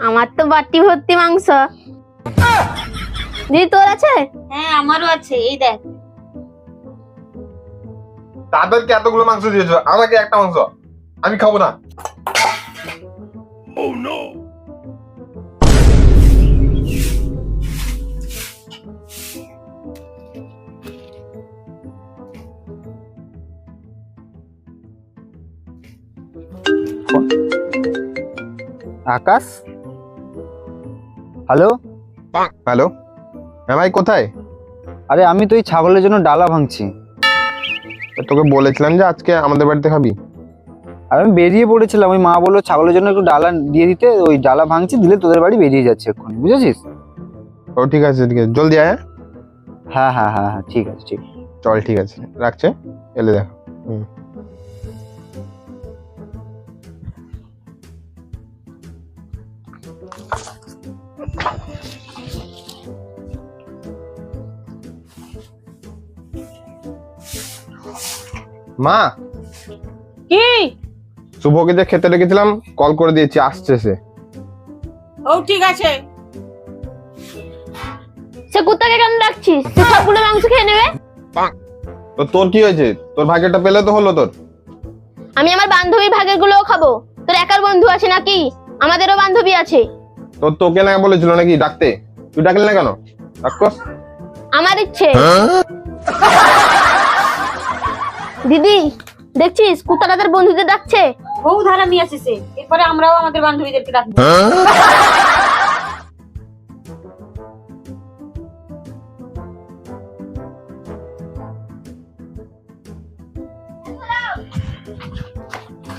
আমার তো বাটি ভর্তি মাংস। দিদি তোর আছে? হ্যাঁ আমারও আছে, এই দেখ। তাদেরকে এতগুলো মাংস দিয়েছো, আমাকে একটা মাংস, আমি খাবো না। আকাশ, হ্যালো। হ্যালো, হ্যাঁ ভাই কোথায়? আরে আমি তো এই ছাগলের জন্য ডালা ভাঙছি। তোকে বলেছিলাম যে আজকে আমাদের বাড়িতে খাবি। আর আমি বেরিয়ে পড়েছিলাম, ওই মা বললো ছাগলের জন্য একটু ডালা দিয়ে দিতে, ওই ডালা ভাঙছি, দিলে তোদের বাড়ি বেরিয়ে যাচ্ছে এক্ষুনি, বুঝেছিস? ও ঠিক আছে ঠিক আছে, জলদি আয়। হ্যাঁ হ্যাঁ হ্যাঁ হ্যাঁ, ঠিক আছে ঠিক আছে। চল ঠিক আছে, রাখছে, এলে দেখ। মা, কি? শুভকে যে খেতে রেখেছিলাম কল করে দিয়েছি, আসছে সে। ও ঠিক আছে। সে কুত্তাকে কেন ডাকছিস? সে সবগুলো মাংস খেয়ে নেবে। তো তোর কি হয়েছে? তোর ভাগ্যটা পেলে তো হলো তোর। আমি আমার বান্ধবীর ভাগের গুলোও খাবো। তোর একার বন্ধু আছে নাকি? আমাদেরও বান্ধবী আছে। তোকে না বলেছিল নাকি ডাকতে? তুই ডাকলি না কেন? ডাকতো। আমার ইচ্ছে। দিদি দেখছিস কুত্তা তাদের বন্ধুদের ডাকছে। বউ ধারামি আছে সে, এরপরে আমরাও আমাদের বান্ধবীদেরকে ডাকবো।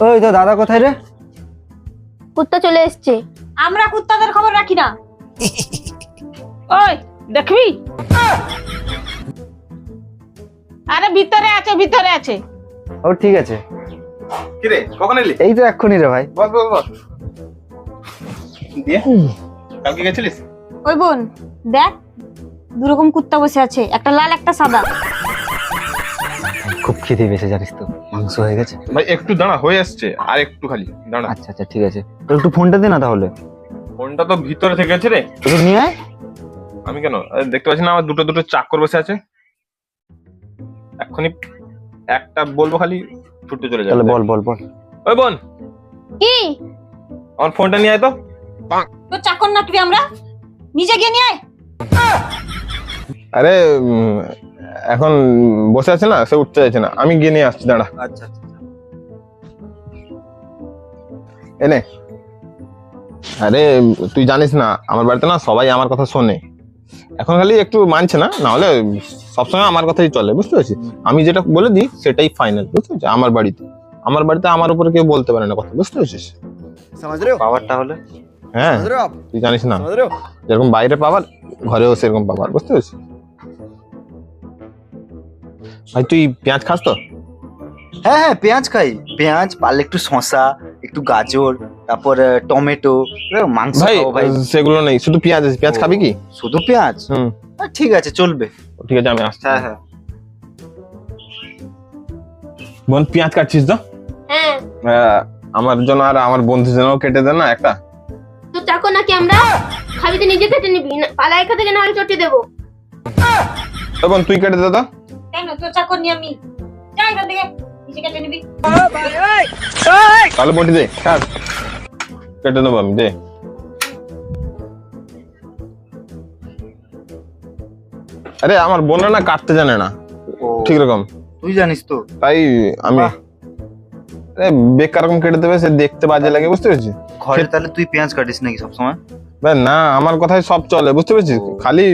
ওই তো দাদা কোথায় রে? কুত্তা চলে এসছে। আমরা কুত্তাদের খবর রাখি না। ওই দেখবি? আরে ভিতরে আছে, ভিতরে আছে। ও ঠিক আছে। কি রে, কখন এলি? এই তো এক্ষুনি রে ভাই। বস বস বস। দিয়ে কালকে গেছিলিস? ওই বোন দেখ, দুরকম কুত্তা বসে আছে, একটা লাল একটা সাদা। খুব খিদে পেয়েছে জানিস তো, মাংস হয়ে গেছে। ভাই একটু দাঁড়া, হয়ে আসছে, আর একটু খালি দাঁড়া। আচ্ছা আচ্ছা ঠিক আছে, তো একটু ফোনটা দে না তাহলে। ফোনটা তো ভিতরে থেকে আছে রে। একটু নিয়ে আয়। আমি কেন? আরে দেখতে পাচ্ছি না আমার দুটো দুটো চাকর বসে আছে। এক্ষুনি একটা বলবো, খালি ছুটে চলে যাবে। তাহলে বল বল বল। ওই বোন, কি? আমার ফোনটা নিয়ে আয় তো। তো চাকর নাকি আমরা? নিজে গিয়ে নিয়ে আয়। আরে এখন বসে আছে না, সে উঠতে চাইছে না, আমি গিয়ে নিয়ে আসছি, দাঁড়া। আচ্ছা আচ্ছা। এনে। আরে তুই জানিস না আমার বাড়িতে না সবাই আমার কথা শোনে। এখন খালি একটু মানছে না, না হলে সবসময় আমার কথাই চলে, বুঝতে পারছিস? আমি যেটা বলে দিই সেটাই ফাইনাল, বুঝতে পারছিস? আমার বাড়িতে আমার উপরে কেউ বলতে পারে না কথা, বুঝতে পারছিস? পাওয়ারটা হলে হ্যাঁ, তুই জানিস না, যেরকম বাইরে পাওয়ার ঘরেও সেরকম পাওয়ার, বুঝতে পারছিস? ভাই তুই পেঁয়াজ খাস তো? হ্যাঁ হ্যাঁ পেঁয়াজ খাই, পেঁয়াজ পারলে একটু শসা, একটু গাজর, তারপর টমেটো, মাংস ভাই খাবো ভাই। সেগুলো নেই, শুধু পেঁয়াজ আছে। পেঁয়াজ খাবি কি? শুধু পেঁয়াজ? হুম, ঠিক আছে চলবে। ঠিক আছে আমি আসছি। হ্যাঁ হ্যাঁ। বোন পেঁয়াজ কাটছিস তো? হ্যাঁ। আমার জন্য আর আমার বন্ধুর জন্য কেটে দেন না একটা। তো চাকর নাকি আমরা? খাবি তো নিজে কেটে নিবি, পালাই একা থেকে না হলে চটে দেবো। বোন তুই কেটে দে তো। কেন তোর চাকর নিয়ে আমি যাই এখান থেকে, নিজে কেটে নিবি। তাহলে বটি দে, কাট, কেটে নেবো আমি, দে। আরে আমার বোনরা না কাটতে জানে না ঠিক রকম, তুই জানিস তো। তাই আমি বেকার রকম কেটে দেবে, সে দেখতে বাজে লাগে, বুঝতে পেরেছিস? ঘরে তাহলে তুই পেঁয়াজ কাটিস নাকি সবসময়? ভাই না, আমার কথাই সব চলে, বুঝতে পেরেছিস? খালি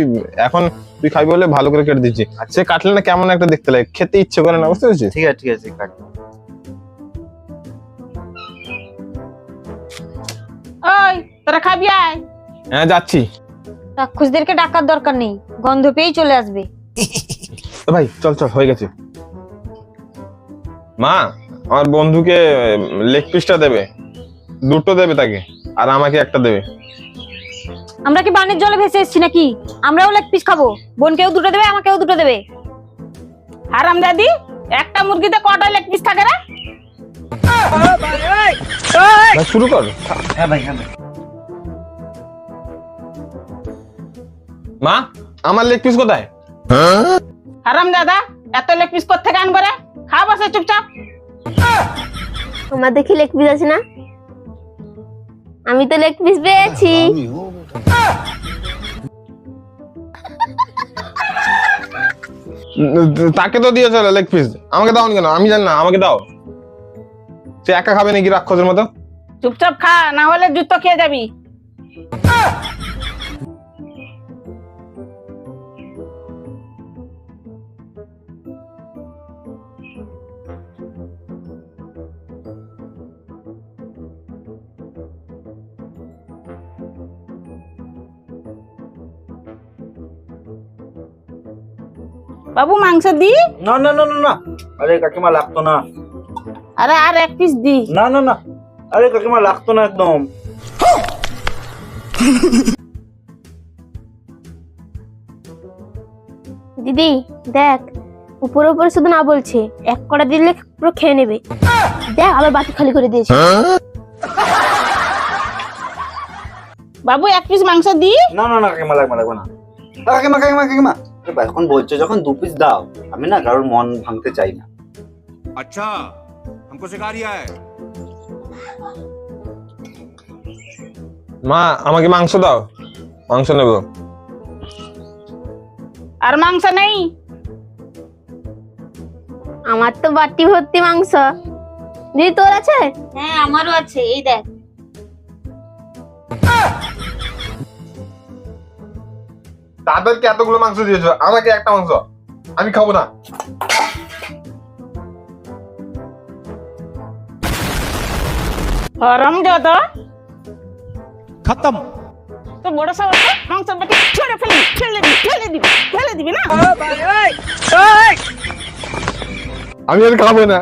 এখন তুই খাবি বলে ভালো করে কেটে দিচ্ছি, সে কাটলে না কেমন একটা দেখতে লাগে, খেতে ইচ্ছে করে না, বুঝতে পেরেছিস? ঠিক আছে ঠিক আছে কাট। ওই তোরা খাবি আয়। হ্যাঁ যাচ্ছি। রাক্ষসদেরকে ডাকার দরকার নেই, গন্ধ পেয়েই চলে আসবে। ভাই চল চল, হয়ে গেছে। মা, আমার বন্ধুকে লেগ পিসটা দেবে, দুটো দেবে তাকে, আর আমাকে একটা দেবে। আমরা কি বানের জলে ভেসে এসেছি নাকি? আমরাও লেগ পিস খাবো, বোনকেও দুটো দেবে, আমাকেও দুটো দেবে। হারাম দাদি, একটা মুরগিতে কটা লেগ পিস থাকে রে? ভাই শুরু কর। হ্যাঁ ভাই হ্যাঁ ভাই। মা আমার লেগ পিস কোথায়? হারাম দাদা, এত লেগ পিস কোত্থেকে আনবো রে? খা বসে চুপচাপ। আমার দেখি লেগ পিস আছে না? আমি তো লেগ পিস পেয়েছি। তাকে তো দিয়েছো লেগ পিস, আমাকে দাও কেন? আমি জানি না, আমাকে দাও। সে একা খাবে নাকি রাক্ষসের মতো? চুপচাপ খা, না হলে জুতো খেয়ে যাবি। বাবু মাংস দি। না না না না না, আরে কাকিমা লাগতো না। আরে আর এক পিস দি। না না না, আরে কাকিমা লাগতো না একদম। দিদি দেখ, উপরে উপরে শুধু না বলছে, এক কড়া দিলে পুরো খেয়ে নেবে। দেখ আবার বাটি খালি করে দিয়েছে। বাবু এক পিস মাংস দি। না না না কাকিমা, লাগবে লাগবে না। কাকিমা কাকিমা কাকিমা, এখন বলছো যখন 2 পিস দাও, আমি না কারোর মন ভাঙতে চাই না। अच्छा हमको सिखा रिया है। মা আমাকে মাংস দাও, মাংস নেব। আর মাংস নেই? আমার তো বাটি ভর্তি মাংস। দিদি তোর আছে? হ্যাঁ আমারও আছে, এই দেখ। তাদেরকে এতগুলো মাংস দিয়েছো, আমাকে একটা মাংস। আমি খাবো না। হারাম দাদা, खत्म। তো বড় সাহস মাংস বাটি ছেড়ে ফেলে ফেলে দিবি না? আমি আর খাবো না।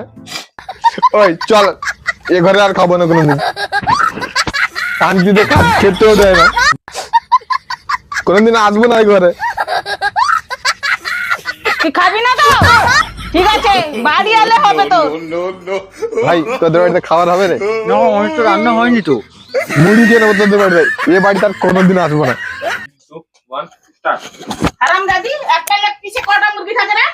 ওই চল, এ ঘরে আর খাবো না কোনোদিন। শান্তিতে খেতেও দেয় না, কোনোদিন আসবো না এই ঘরে। তুই খাবি না তো? ঠিক আছে, বাড়ি এলে হবে তো। ভাই তোদের বাড়িতে খাবার হবে রে? না, অনেক তো রান্না হয়নি তো। মুড়ি খেয়ে নেবো তোদের বাড়িতে, এ বাড়িতে আর কোনোদিন আসবো না। হারাম দাদি, একটা লেগ পিসে কটা মুরগি থাকে রে?